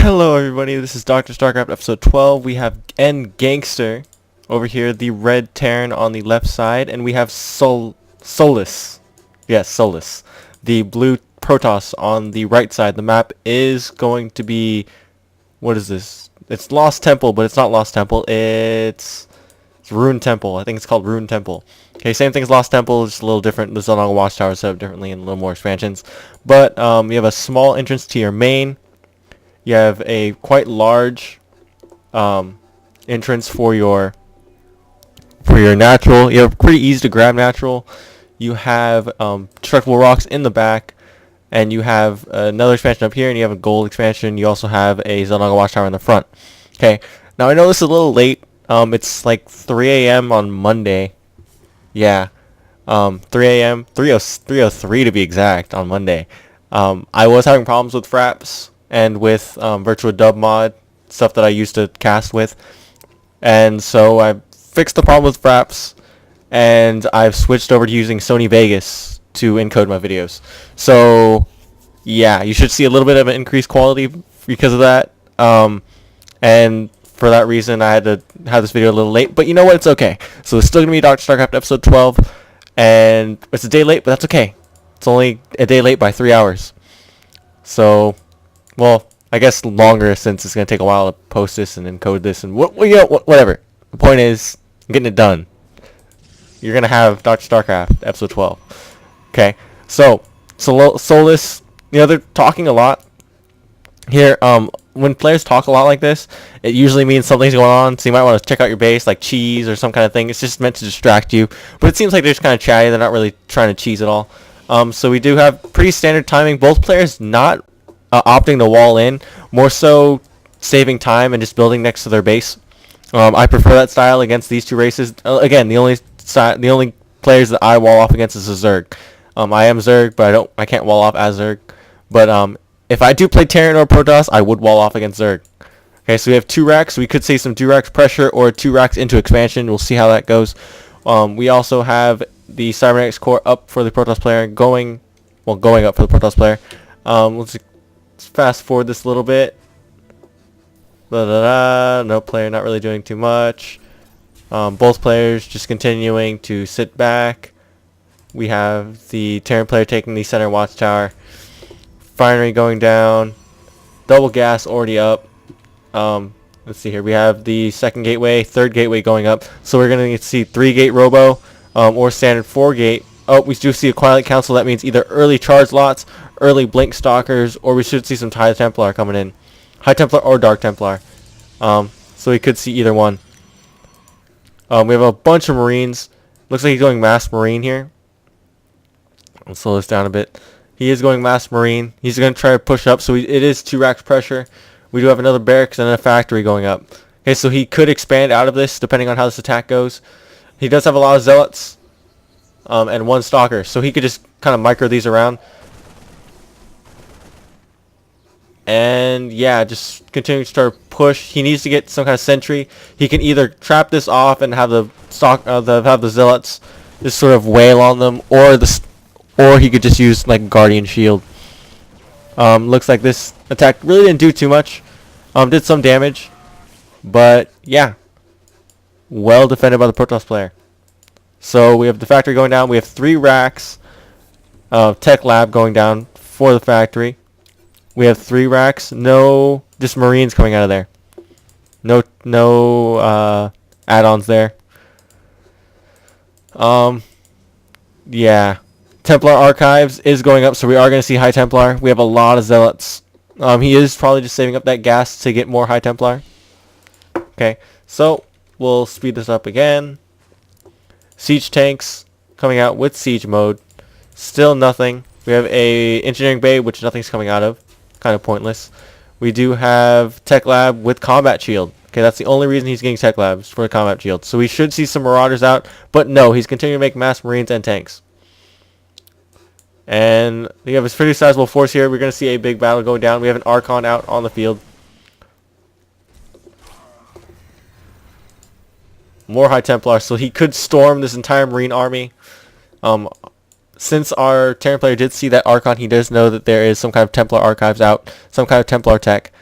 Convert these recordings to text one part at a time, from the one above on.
Hello everybody, this is Dr.Starcraft episode 12. We have nGangster over here, the red Terran on the left side, and we have Solis. Yes, Solis. The blue Protoss on the right side. The map is going to be... what is this? It's Lost Temple, but it's not Lost Temple. It's Ruined Temple. I think it's called Ruined Temple. Okay, same thing as Lost Temple, just a little different. The Zonal Watchtower set up differently and a little more expansions. But you have a small entrance to your main. You have a quite large entrance for your natural. You have pretty easy to grab natural. You have destructible rocks in the back, and you have another expansion up here, and you have a gold expansion. You also have a Zelnaga Watchtower in the front. Okay, now I know this is a little late. It's like 3 a.m. on Monday. Yeah, 3 a.m. 3:03 to be exact on Monday. I was having problems with fraps and with Virtua Dub mod, stuff that I used to cast with. And so I fixed the problem with fraps, and I've switched over to using Sony Vegas to encode my videos. So yeah, you should see a little bit of an increased quality because of that. And for that reason, I had to have this video a little late. But you know what? It's okay. So it's still going to be Dr.Starcraft episode 12. And it's a day late, but that's okay. It's only a day late by 3 hours. So... well, I guess longer since it's going to take a while to post this and encode this and whatever. The point is, I'm getting it done. You're going to have Dr.Starcraft, episode 12. Okay, so Solis, they're talking a lot. Here, when players talk a lot like this, it usually means something's going on, so you might want to check out your base, like cheese or some kind of thing. It's just meant to distract you. But it seems like they're just kind of chatty. They're not really trying to cheese at all. So we do have pretty standard timing. Both players not opting to wall in, more so saving time and just building next to their base. I prefer that style against these two races. Again, the only players that I wall off against is a Zerg. I am Zerg, but I can't wall off as Zerg. But if I do play Terran or Protoss, I would wall off against Zerg. Okay, so we have 2 racks. We could see some 2 racks pressure or 2 racks into expansion. We'll see how that goes. We also have the Cybernetics core up for the Protoss player, going up for the Protoss player. Let's fast forward this a little bit. No player not really doing too much. Both players just continuing to sit back. We have the Terran player taking the center watchtower. Finery going down. Double gas already up. Let's see here. We have the second gateway, third gateway going up. So we're going to see 3-gate robo or standard 4-gate. Oh, we do see a Twilight Council. That means either early charge lots, early blink stalkers, or we should see some High Templar coming in. High Templar or Dark Templar. So we could see either one. We have a bunch of Marines. Looks like he's going Mass Marine here. I'll slow this down a bit. He is going Mass Marine. He's going to try to push up, so it is 2 racks pressure. We do have another barracks and a factory going up. Okay, so he could expand out of this depending on how this attack goes. He does have a lot of Zealots. And 1 Stalker, so he could just kind of micro these around. And yeah, just continuing to start push. He needs to get some kind of sentry. He can either trap this off and have the Zealots just sort of wail on them, or he could just use like Guardian Shield. Looks like this attack really didn't do too much. Did some damage, but yeah, well defended by the Protoss player. So we have the factory going down. We have 3 racks of Tech Lab going down for the factory. We have 3 racks. No, just Marines coming out of there. No add-ons there. Yeah. Templar Archives is going up, so we are going to see High Templar. We have a lot of Zealots. He is probably just saving up that gas to get more High Templar. Okay, so we'll speed this up again. Siege tanks coming out with siege mode. Still nothing. We have a engineering bay, which nothing's coming out of. Kind of pointless. We do have Tech Lab with combat shield. Okay, that's the only reason he's getting Tech Labs, for the combat shield. So we should see some Marauders out. But no, he's continuing to make Mass Marines and tanks. And we have a pretty sizable force here. We're going to see a big battle go down. We have an Archon out on the field. More High Templar, so he could storm this entire Marine army. Since our Terran player did see that Archon, he does know that there is some kind of Templar archives out, some kind of Templar tech.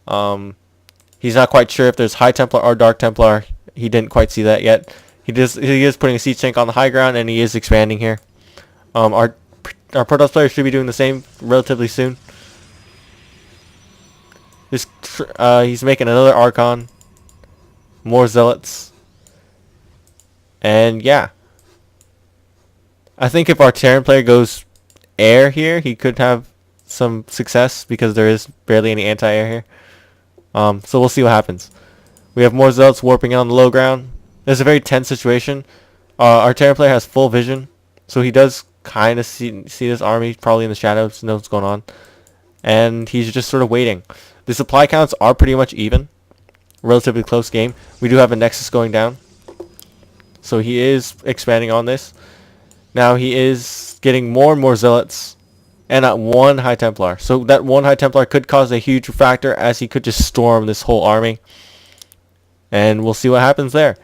He's not quite sure if there's High Templar or Dark Templar. He didn't quite see that yet. He is putting a siege tank on the high ground, and he is expanding here. Our Protoss player should be doing the same relatively soon. He's making another Archon, more Zealots, and yeah. I think if our Terran player goes air here, he could have some success because there is barely any anti-air here. So we'll see what happens. We have more Zealots warping in on the low ground. It's a very tense situation. Our Terran player has full vision, so he does kind of see this army probably in the shadows, knows what's going on, and he's just sort of waiting. The supply counts are pretty much even. Relatively close game. We do have a Nexus going down, so he is expanding on this. Now he is getting more and more Zealots, and at one High Templar. So that one High Templar could cause a huge factor, as he could just storm this whole army. And we'll see what happens there.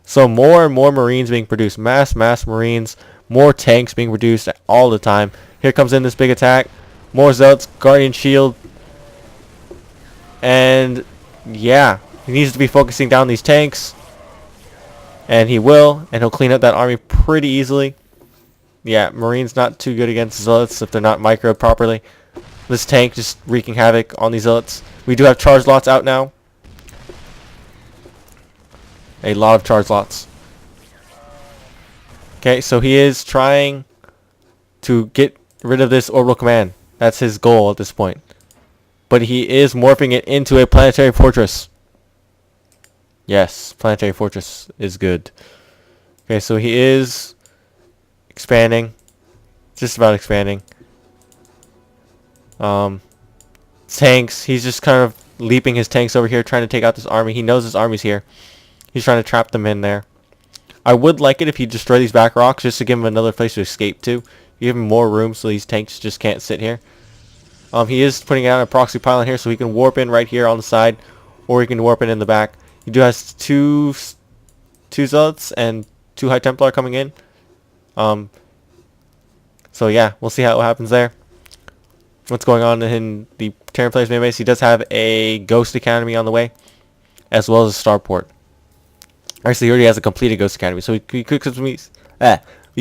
So more and more Marines being produced. Mass Marines. More tanks being produced all the time. Here comes in this big attack. More Zealots. Guardian Shield. And yeah, he needs to be focusing down these tanks. And he will. And he'll clean up that army pretty easily. Yeah, Marines not too good against Zealots if they're not microed properly. This tank just wreaking havoc on these Zealots. We do have charge lots out now. A lot of charge lots. Okay, so he is trying to get rid of this orbital command. That's his goal at this point. But he is morphing it into a planetary fortress. Yes, planetary fortress is good. Okay, so he is expanding. Just about expanding. Tanks. He's just kind of leaping his tanks over here, trying to take out this army. He knows this army's here. He's trying to trap them in there. I would like it if he destroyed these back rocks just to give him another place to escape to. Give him more room so these tanks just can't sit here. He is putting out a proxy pylon here so he can warp in right here on the side, or he can warp in the back. He has two Zealots and 2 High Templar coming in. So yeah, we'll see what happens there. What's going on in the Terran player's main base? He does have a Ghost Academy on the way, as well as a starport. Actually, he already has a completed Ghost Academy, so we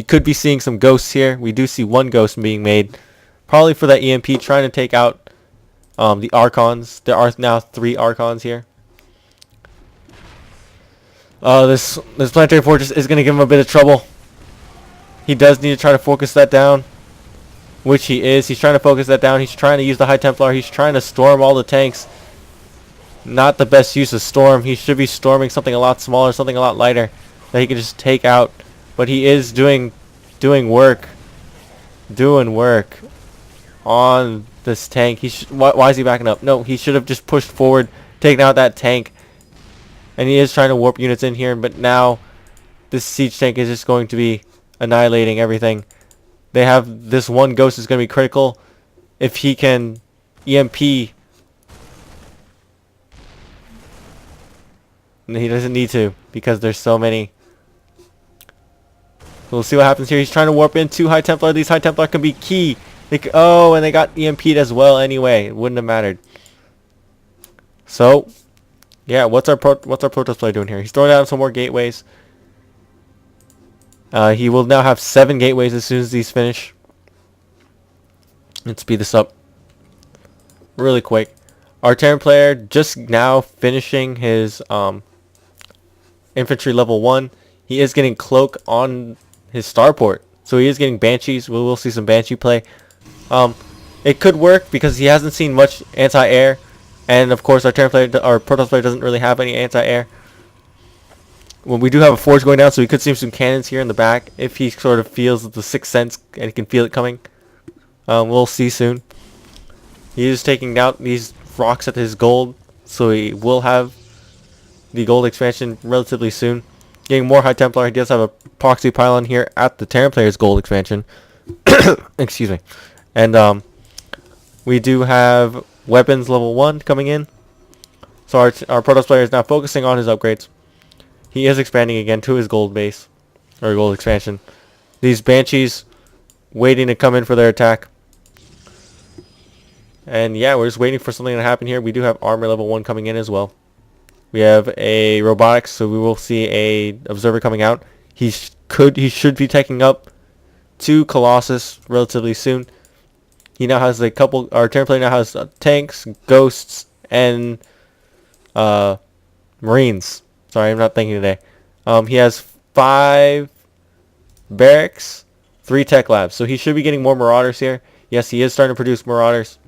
could be seeing some ghosts here. We do see one ghost being made, probably for that EMP, trying to take out the Archons. There are now 3 Archons here. This planetary fortress is going to give him a bit of trouble. He does need to try to focus that down, which he is. He's trying to focus that down. He's trying to use the High Templar. He's trying to storm all the tanks. Not the best use of storm. He should be storming something a lot smaller, something a lot lighter that he can just take out. But he is doing work on this tank. Why is he backing up? No, he should have just pushed forward, taken out that tank. And he is trying to warp units in here, but now this siege tank is just going to be annihilating everything. They have this one ghost is going to be critical. If he can EMP, he doesn't need to because there's so many. We'll see what happens here. He's trying to warp in 2 High Templar. These High Templar can be key. Oh, and they got EMP'd as well anyway. It wouldn't have mattered. So, yeah, what's our Protoss player doing here? He's throwing out some more gateways. He will now have 7 gateways as soon as these finish. Let's speed this up really quick. Our Terran player just now finishing his infantry level 1. He is getting cloak on his starport, so he is getting banshees. We will see some banshee play. It could work because he hasn't seen much anti-air, and of course our Terran player, our Protoss player, doesn't really have any anti-air. Well, we do have a forge going down, so we could see some cannons here in the back if he sort of feels the 6th sense and he can feel it coming. We'll see soon. He is taking out these rocks at his gold, so he will have the gold expansion relatively soon. Getting more High Templar. He does have a proxy pylon here at the Terran player's gold expansion. Excuse me. And we do have weapons level 1 coming in. So our Protoss player is now focusing on his upgrades. He is expanding again to his gold base, or gold expansion. These banshees waiting to come in for their attack. And yeah, we're just waiting for something to happen here. We do have armor level 1 coming in as well. We have a robotics, so we will see a observer coming out. He should be taking up to Colossus relatively soon. He now has a couple. Our turn player now has tanks, ghosts, and marines. Sorry, I'm not thinking today. He has 5 barracks, 3 tech labs. So he should be getting more marauders here. Yes, he is starting to produce marauders.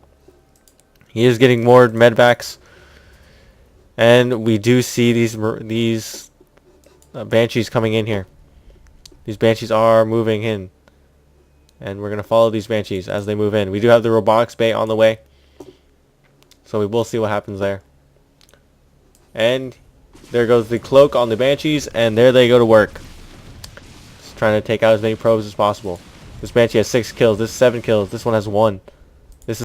He is getting more medvacs. And we do see these banshees coming in here. These banshees are moving in. And we're going to follow these banshees as they move in. We do have the robotics bay on the way. So we will see what happens there. And there goes the cloak on the banshees. And there they go to work. Just trying to take out as many probes as possible. This banshee has 6 kills. This 7 kills. This one has 1.